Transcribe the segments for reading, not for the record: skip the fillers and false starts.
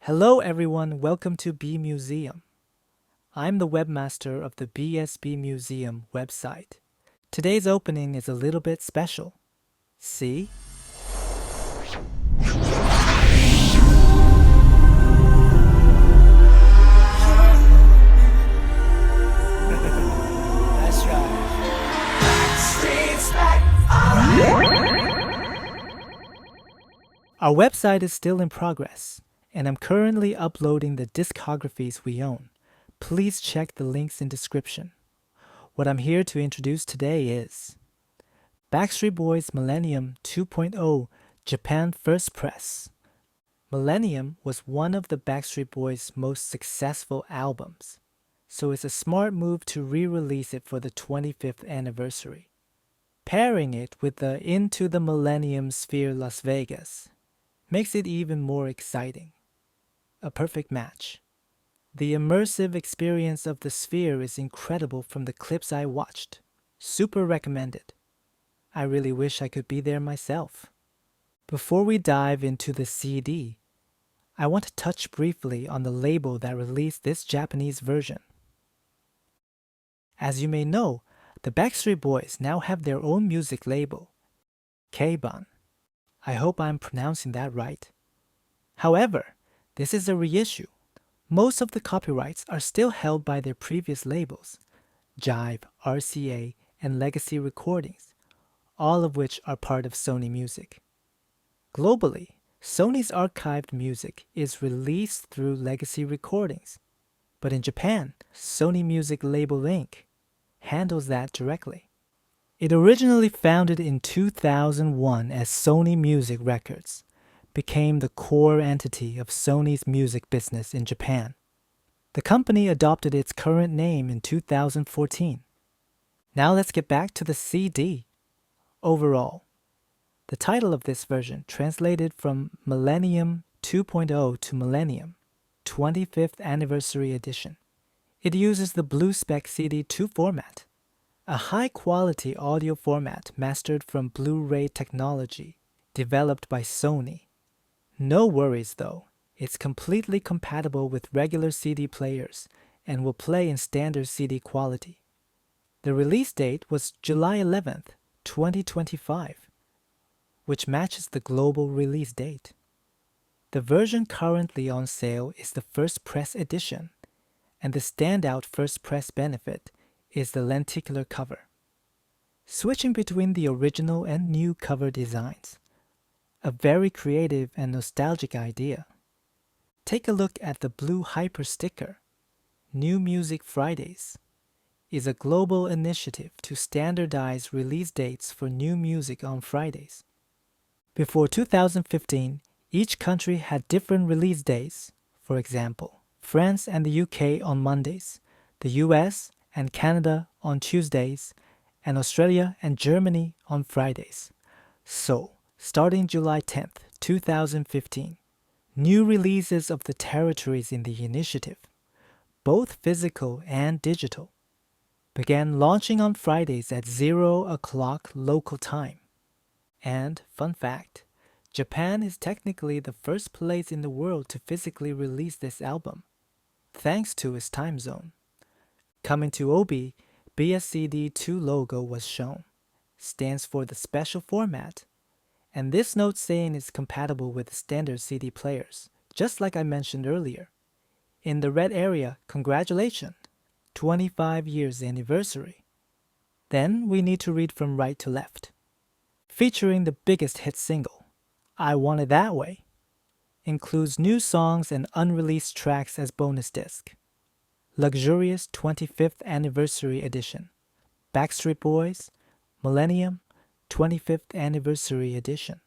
Hello everyone, welcome to B Museum. I'm the webmaster of the BSB Museum website. Today's opening is a little bit special. See? That's right. Backstreet's back. Our website is still in progress, and I'm currently uploading the discographies we own. Please check the links in description. What I'm here to introduce today is Backstreet Boys' Millennium 2.0 Japan First Press. Millennium was one of the Backstreet Boys' most successful albums, so it's a smart move to re-release it for the 25th anniversary. Pairing it with the Into the Millennium Sphere Las Vegas makes it even more exciting. A perfect match. The immersive experience of the Sphere is incredible from the clips I watched. Super recommended. I really wish I could be there myself. Before we dive into the CD, I want to touch briefly on the label that released this Japanese version. As you may know, the Backstreet Boys now have their own music label, K-Ban. I hope I'm pronouncing that right. However, this is a reissue. Most of the copyrights are still held by their previous labels, Jive, RCA, and Legacy Recordings, all of which are part of Sony Music. Globally, Sony's archived music is released through Legacy Recordings, but in Japan, Sony Music Label Inc. handles that directly. It originally founded in 2001 as Sony Music Records, became the core entity of Sony's music business in Japan. The company adopted its current name in 2014. Now let's get back to the CD. Overall, the title of this version translated from Millennium 2.0 to Millennium 25th Anniversary Edition. It uses the Blue Spec CD2 format, a high-quality audio format mastered from Blu-ray technology developed by Sony. No worries though, it's completely compatible with regular CD players and will play in standard CD quality. The release date was July 11th, 2025, which matches the global release date. The version currently on sale is the First Press edition, and the standout First Press benefit is the lenticular cover. Switching between the original and new cover designs. A very creative and nostalgic idea. Take a look at the blue hyper sticker. New Music Fridays is a global initiative to standardize release dates for new music on Fridays. Before 2015, each country had different release days. For example, France and the UK on Mondays, the US and Canada on Tuesdays, and Australia and Germany on Fridays. So, starting July 10th, 2015, new releases of the territories in the initiative, both physical and digital, began launching on Fridays at 0 o'clock local time. And, fun fact, Japan is technically the first place in the world to physically release this album, thanks to its time zone. Coming to Obi, BSCD2 logo was shown, stands for the special format, and this note saying it's compatible with standard CD players, just like I mentioned earlier. In the red area, congratulations, 25 years anniversary. Then we need to read from right to left. Featuring the biggest hit single, I Want It That Way, includes new songs and unreleased tracks as bonus disc. Luxurious 25th Anniversary Edition, Backstreet Boys, Millennium 25th Anniversary Edition.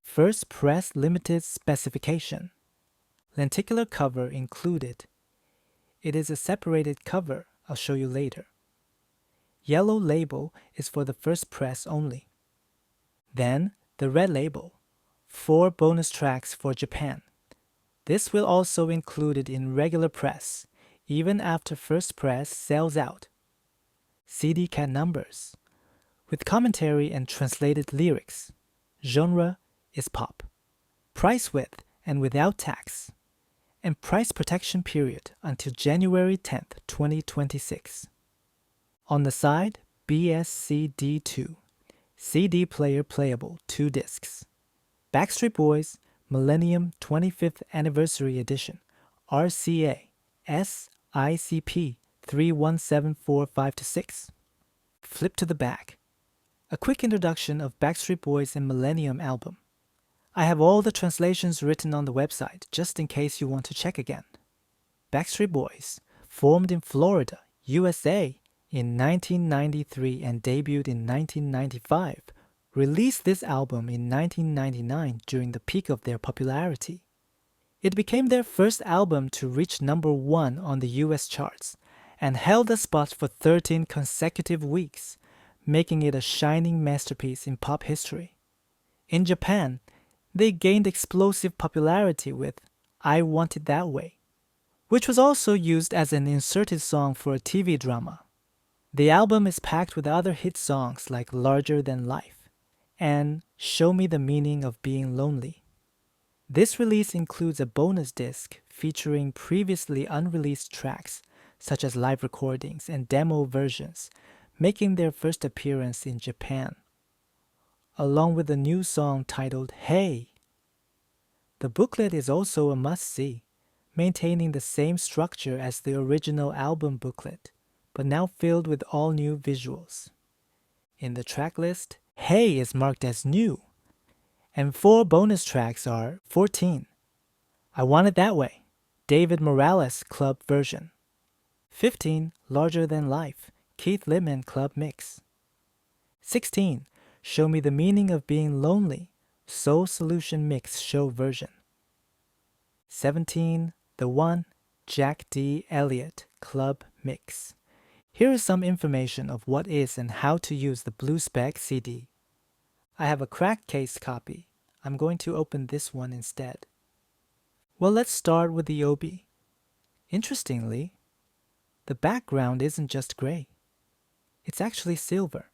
First Press Limited Specification. Lenticular cover included. It is a separated cover, I'll show you later. Yellow label is for the first press only. Then the red label, 4 bonus tracks for Japan. This will also included in regular press, even after first press sells out. CD cat numbers, with commentary and translated lyrics. Genre is pop. Price with and without tax, and price protection period until January 10th, 2026. On the side, BSCD2, CD player playable 2 discs. Backstreet Boys Millennium 25th Anniversary Edition, RCA, SICP 317456. Flip to the back. A quick introduction of Backstreet Boys and Millennium album. I have all the translations written on the website just in case you want to check again. Backstreet Boys, formed in Florida, USA in 1993 and debuted in 1995, released this album in 1999 during the peak of their popularity. It became their first album to reach number 1 on the US charts and held the spot for 13 consecutive weeks, making it a shining masterpiece in pop history. In Japan, they gained explosive popularity with I Want It That Way, which was also used as an inserted song for a TV drama. The album is packed with other hit songs like Larger Than Life and Show Me the Meaning of Being Lonely. This release includes a bonus disc featuring previously unreleased tracks such as live recordings and demo versions, making their first appearance in Japan, along with a new song titled Hey. The booklet is also a must-see, maintaining the same structure as the original album booklet, but now filled with all new visuals. In the track list, Hey is marked as new, and 4 bonus tracks are 14. I Want It That Way, David Morales Club version. 15, Larger Than Life, Keith Littman Club mix. 16, Show Me the Meaning of Being Lonely, Soul Solution Mix show version. 17, The One, Jack D. Elliott Club mix. Here is some information of what is and how to use the Blue Spec CD. I have a cracked case copy. I'm going to open this one instead. Well, let's start with the Obi. Interestingly, the background isn't just gray. It's actually silver.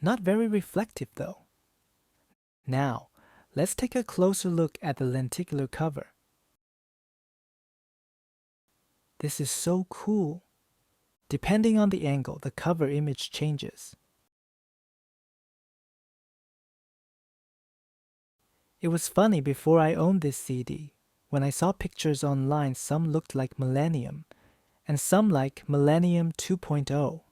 Not very reflective though. Now, let's take a closer look at the lenticular cover. This is so cool. Depending on the angle, the cover image changes. It was funny before I owned this CD. When I saw pictures online, some looked like Millennium, and some like Millennium 2.0.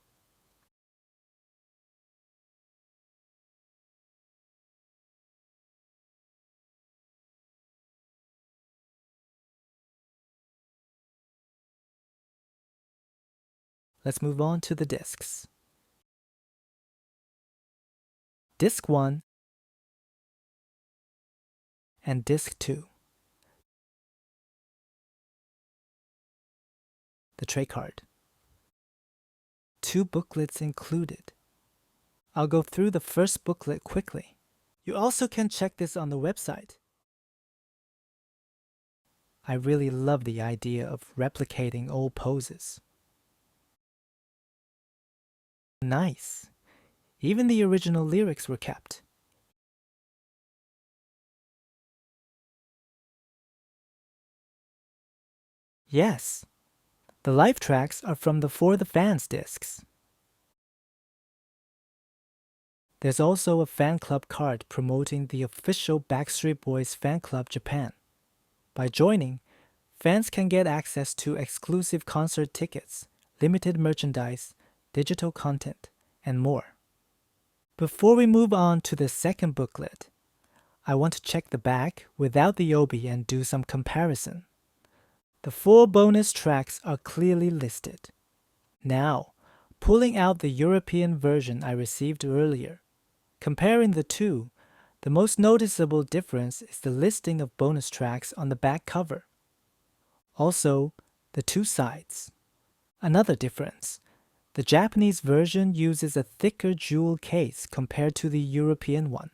Let's move on to the discs. Disc 1 and Disc 2. The tray card. 2 booklets included. I'll go through the first booklet quickly. You also can check this on the website. I really love the idea of replicating old poses. Nice. Even the original lyrics were kept. Yes, the live tracks are from the For the Fans discs. There's also a fan club card promoting the official Backstreet Boys Fan Club Japan. By joining, fans can get access to exclusive concert tickets, limited merchandise, digital content, and more. Before we move on to the second booklet, I want to check the back without the Obi and do some comparison. The 4 bonus tracks are clearly listed. Now, pulling out the European version I received earlier, comparing the two, the most noticeable difference is the listing of bonus tracks on the back cover. Also, the 2 sides. Another difference, the Japanese version uses a thicker jewel case compared to the European one,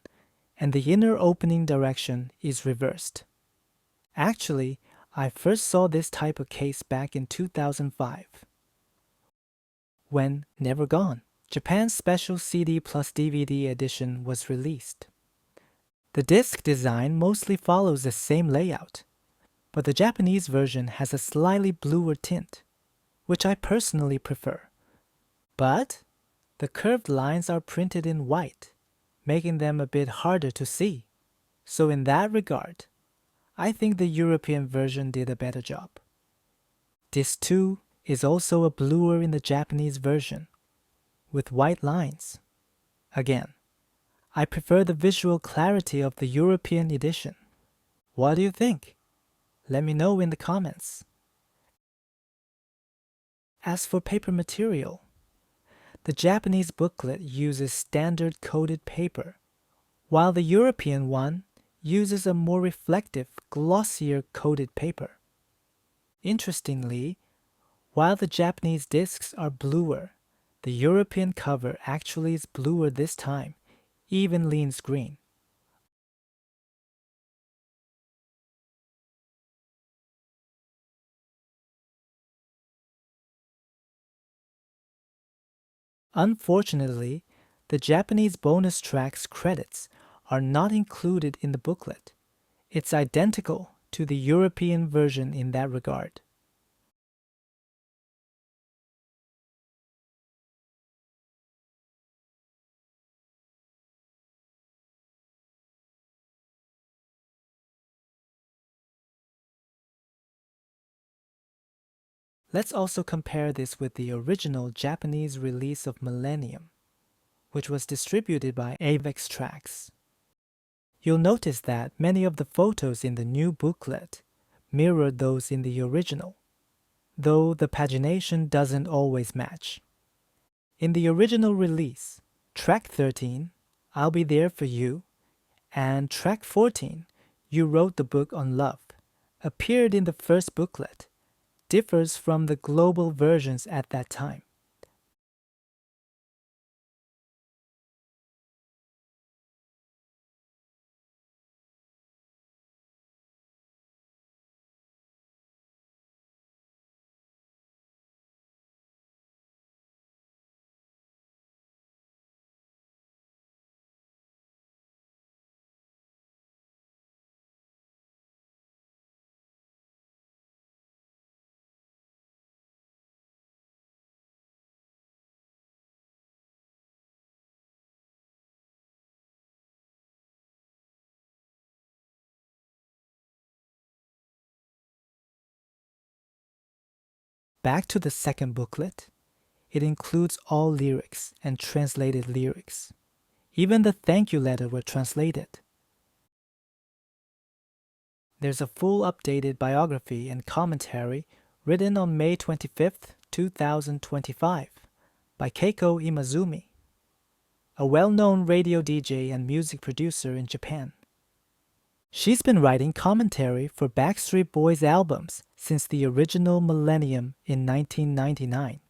and the inner opening direction is reversed. Actually, I first saw this type of case back in 2005, when Never Gone, Japan's special CD plus DVD edition, was released. The disc design mostly follows the same layout. but the Japanese version has a slightly bluer tint, which I personally prefer. But the curved lines are printed in white, making them a bit harder to see. So in that regard, I think the European version did a better job. Disc 2 is also a bluer in the Japanese version, with white lines. Again, I prefer the visual clarity of the European edition. What do you think? Let me know in the comments. As for paper material, the Japanese booklet uses standard coated paper, while the European one uses a more reflective, glossier coated paper. Interestingly, while the Japanese discs are bluer, the European cover actually is bluer this time, even leans green. Unfortunately, the Japanese bonus tracks credits are not included in the booklet. It's identical to the European version in that regard. Let's also compare this with the original Japanese release of Millennium, which was distributed by Avex Trax. You'll notice that many of the photos in the new booklet mirrored those in the original, though the pagination doesn't always match. In the original release, track 13, I'll Be There For You, and track 14, You Wrote the Book on Love, appeared in the first booklet, differs from the global versions at that time. Back to the second booklet, it includes all lyrics and translated lyrics. Even the thank you letter were translated. There's a full updated biography and commentary written on May 25th, 2025 by Keiko Imazumi, a well-known radio DJ and music producer in Japan. She's been writing commentary for Backstreet Boys albums since the original Millennium in 1999.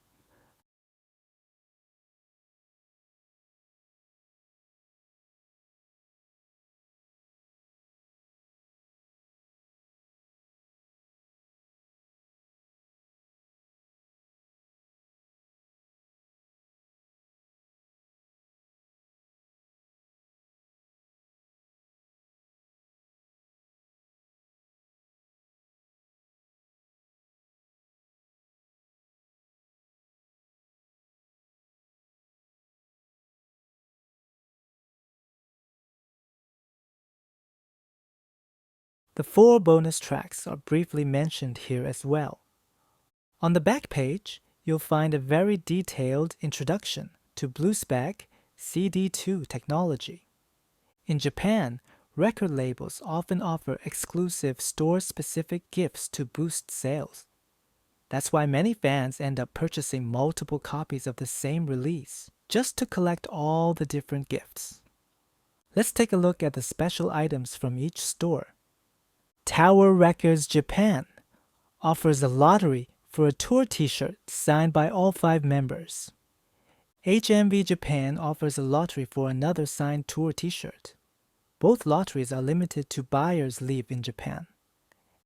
The 4 bonus tracks are briefly mentioned here as well. On the back page, you'll find a very detailed introduction to BlueSpec CD2 technology. In Japan, record labels often offer exclusive store-specific gifts to boost sales. That's why many fans end up purchasing multiple copies of the same release, just to collect all the different gifts. Let's take a look at the special items from each store. Tower Records Japan offers a lottery for a tour t-shirt signed by all 5 members. HMV Japan offers a lottery for another signed tour t-shirt. Both lotteries are limited to buyers leave in Japan.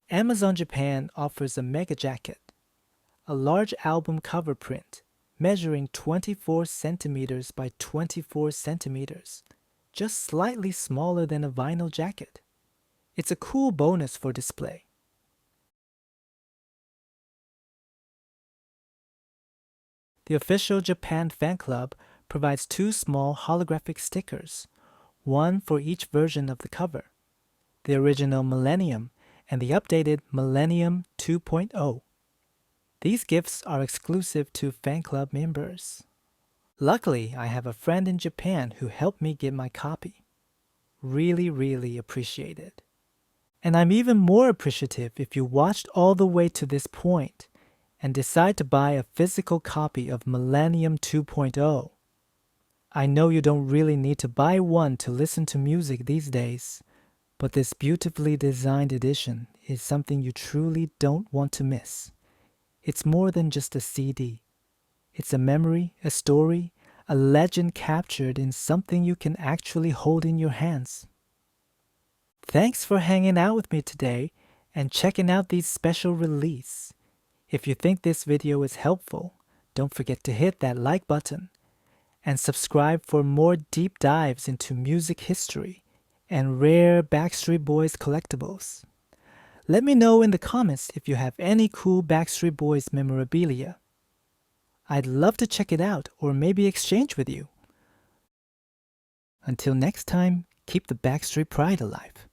Amazon Japan offers a mega jacket, a large album cover print measuring 24 centimeters by 24 centimeters, just slightly smaller than a vinyl jacket. It's a cool bonus for display. The official Japan fan club provides 2 small holographic stickers, one for each version of the cover, the original Millennium and the updated Millennium 2.0. These gifts are exclusive to fan club members. Luckily, I have a friend in Japan who helped me get my copy. Really appreciate it. And I'm even more appreciative if you watched all the way to this point and decide to buy a physical copy of Millennium 2.0. I know you don't really need to buy one to listen to music these days, but this beautifully designed edition is something you truly don't want to miss. It's more than just a CD. It's a memory, a story, a legend captured in something you can actually hold in your hands. Thanks for hanging out with me today and checking out these special releases. If you think this video is helpful, don't forget to hit that like button and subscribe for more deep dives into music history and rare Backstreet Boys collectibles. Let me know in the comments if you have any cool Backstreet Boys memorabilia. I'd love to check it out or maybe exchange with you. Until next time, keep the Backstreet pride alive.